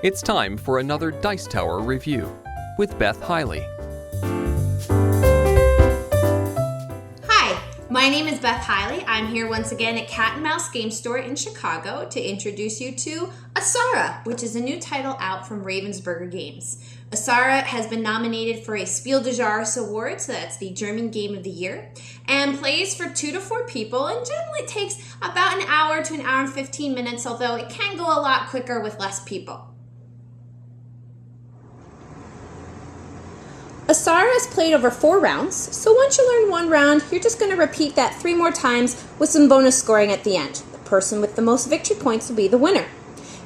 It's time for another Dice Tower review with Beth Heile. Hi, my name is Beth Heile. I'm here once again at Cat and Mouse Game Store in Chicago to introduce you to Asara, which is a new title out from Ravensburger Games. Asara has been nominated for a Spiel des Jahres award, so that's the German Game of the Year, and plays for 2 to 4 people and generally takes about an hour to an hour and 15 minutes, although it can go a lot quicker with less people. Asara is played over 4 rounds, so once you learn 1 round, you're just going to repeat that 3 more times with some bonus scoring at the end. The person with the most victory points will be the winner.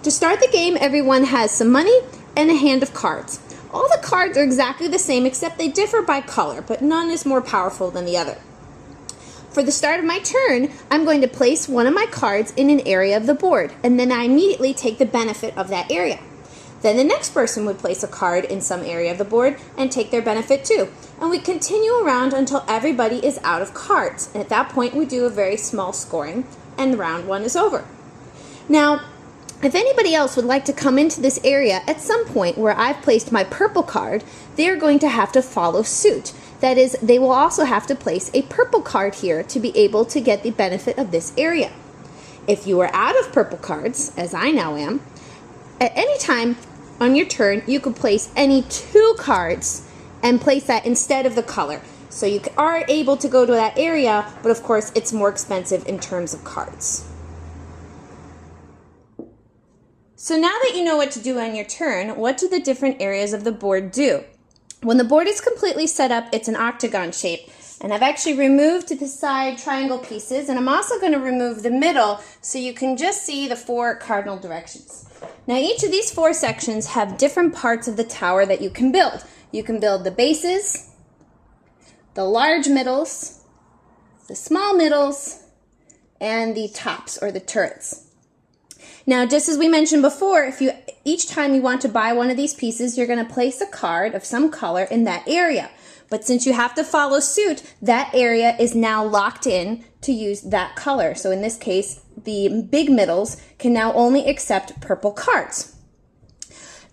To start the game, everyone has some money and a hand of cards. All the cards are exactly the same except they differ by color, but none is more powerful than the other. For the start of my turn, I'm going to place one of my cards in an area of the board, and then I immediately take the benefit of that area. Then the next person would place a card in some area of the board and take their benefit too. And we continue around until everybody is out of cards. And at that point, we do a very small scoring, and round 1 is over. Now, if anybody else would like to come into this area at some point where I've placed my purple card, they're going to have to follow suit. That is, they will also have to place a purple card here to be able to get the benefit of this area. If you are out of purple cards, as I now am, at any time on your turn, you could place any 2 cards and place that instead of the color. So you are able to go to that area, but of course it's more expensive in terms of cards. So now that you know what to do on your turn, what do the different areas of the board do? When the board is completely set up, it's an octagon shape. And I've actually removed the side triangle pieces, and I'm also going to remove the middle so you can just see the 4 cardinal directions. Now each of these 4 sections have different parts of the tower that you can build. You can build the bases, the large middles, the small middles, and the tops or the turrets. Now, just as we mentioned before, each time you want to buy one of these pieces, you're going to place a card of some color in that area. But since you have to follow suit, that area is now locked in to use that color. So in this case, the big middles can now only accept purple cards.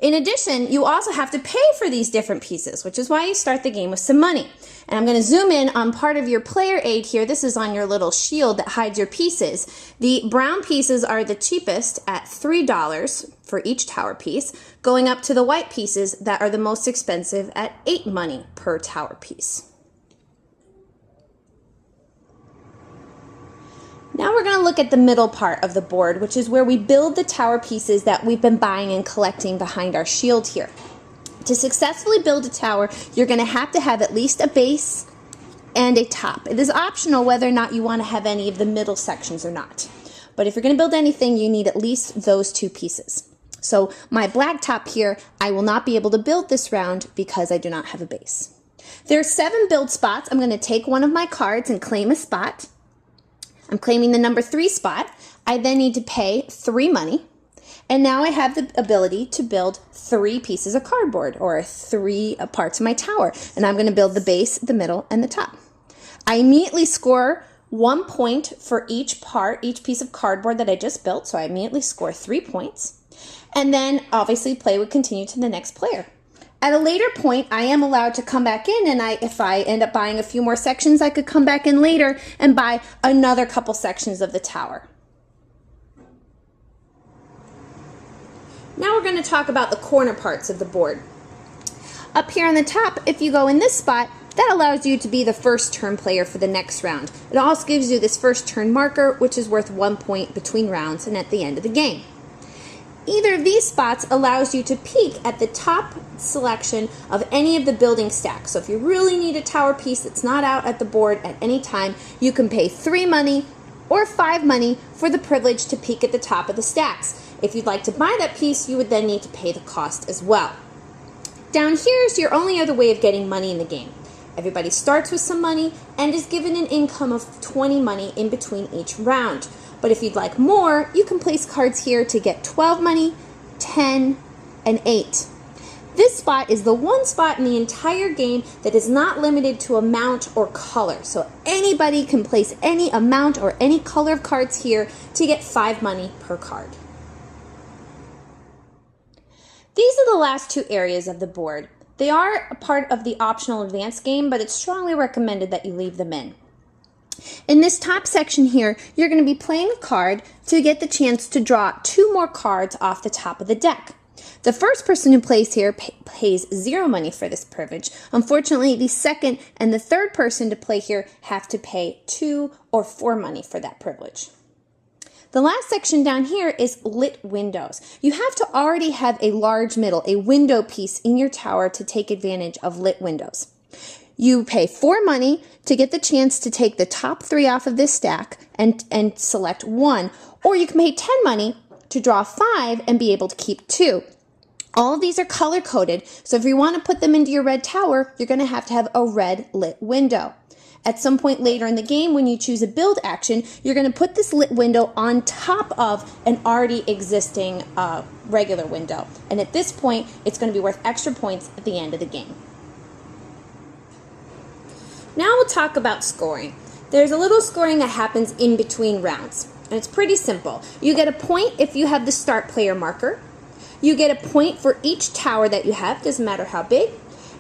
In addition, you also have to pay for these different pieces, which is why you start the game with some money. And I'm going to zoom in on part of your player aid here. This is on your little shield that hides your pieces. The brown pieces are the cheapest at $3 for each tower piece, going up to the white pieces that are the most expensive at 8 money per tower piece. Now we're going to look at the middle part of the board, which is where we build the tower pieces that we've been buying and collecting behind our shield here. To successfully build a tower, you're going to have at least a base and a top. It is optional whether or not you want to have any of the middle sections or not. But if you're going to build anything, you need at least those 2 pieces. So my black top here, I will not be able to build this round because I do not have a base. There are 7 build spots. I'm going to take one of my cards and claim a spot. I'm claiming the number 3 spot. I then need to pay 3 money. And now I have the ability to build 3 pieces of cardboard or 3 parts of my tower. And I'm going to build the base, the middle, and the top. I immediately score 1 point for each piece of cardboard that I just built. So I immediately score 3 points. And then obviously play would continue to the next player. At a later point, I am allowed to come back in, and if I end up buying a few more sections, I could come back in later and buy another couple sections of the tower. Now we're going to talk about the corner parts of the board. Up here on the top, if you go in this spot, that allows you to be the first turn player for the next round. It also gives you this first turn marker, which is worth 1 point between rounds and at the end of the game. Either of these spots allows you to peek at the top selection of any of the building stacks. So if you really need a tower piece that's not out at the board at any time, you can pay 3 money or 5 money for the privilege to peek at the top of the stacks. If you'd like to buy that piece, you would then need to pay the cost as well. Down here is your only other way of getting money in the game. Everybody starts with some money and is given an income of 20 money in between each round. But if you'd like more, you can place cards here to get 12 money, 10, and 8. This spot is the one spot in the entire game that is not limited to amount or color. So anybody can place any amount or any color of cards here to get 5 money per card. These are the last two areas of the board. They are a part of the optional advanced game, but it's strongly recommended that you leave them in. In this top section here, you're going to be playing a card to get the chance to draw 2 more cards off the top of the deck. The first person who plays here pays 0 money for this privilege. Unfortunately, the second and the third person to play here have to pay 2 or 4 money for that privilege. The last section down here is lit windows. You have to already have a large middle, a window piece in your tower to take advantage of lit windows. You pay 4 money to get the chance to take the top 3 off of this stack and select 1, or you can pay 10 money to draw 5 and be able to keep 2. All of these are color-coded, so if you want to put them into your red tower, you're going to have a red lit window. At some point later in the game, when you choose a build action, you're going to put this lit window on top of an already existing regular window. And at this point, it's going to be worth extra points at the end of the game. Now we'll talk about scoring. There's a little scoring that happens in between rounds, and it's pretty simple. You get a point if you have the start player marker. You get a point for each tower that you have, doesn't matter how big.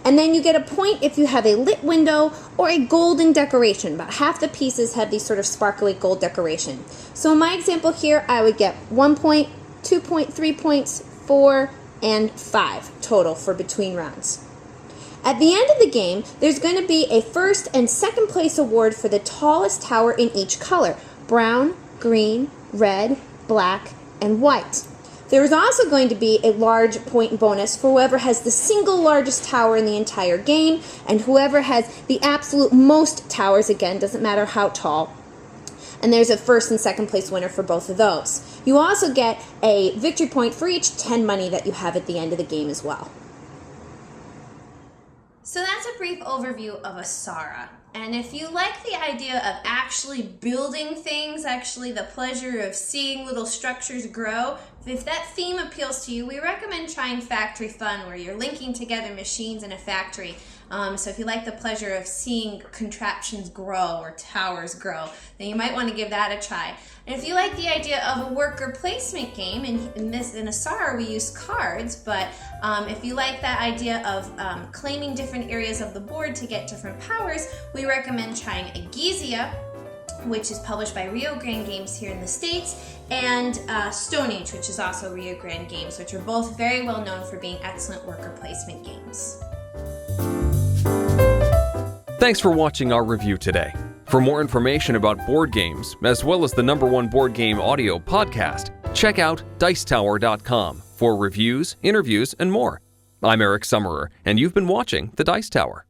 And then you get a point if you have a lit window or a golden decoration. About half the pieces have these sort of sparkly gold decoration. So in my example here, I would get 1 point, 2 point, 3 points, 4, and 5 total for between rounds. At the end of the game, there's going to be a first and second place award for the tallest tower in each color: brown, green, red, black, and white. There is also going to be a large point bonus for whoever has the single largest tower in the entire game, and whoever has the absolute most towers, again, doesn't matter how tall. And there's a first and second place winner for both of those. You also get a victory point for each 10 money that you have at the end of the game as well. So that's a brief overview of Asara. And if you like the idea of actually building things, actually the pleasure of seeing little structures grow, if that theme appeals to you, we recommend trying Factory Fun, where you're linking together machines in a factory. So if you like the pleasure of seeing contraptions grow or towers grow, then you might want to give that a try. And if you like the idea of a worker placement game, in Asara we use cards, but if you like that idea of claiming different areas of the board to get different powers, we recommend trying Agizia, which is published by Rio Grande Games here in the States, and Stone Age, which is also Rio Grande Games, which are both very well known for being excellent worker placement games. Thanks for watching our review today. For more information about board games, as well as the #1 board game audio podcast, check out Dicetower.com for reviews, interviews, and more. I'm Eric Summerer, and you've been watching The Dice Tower.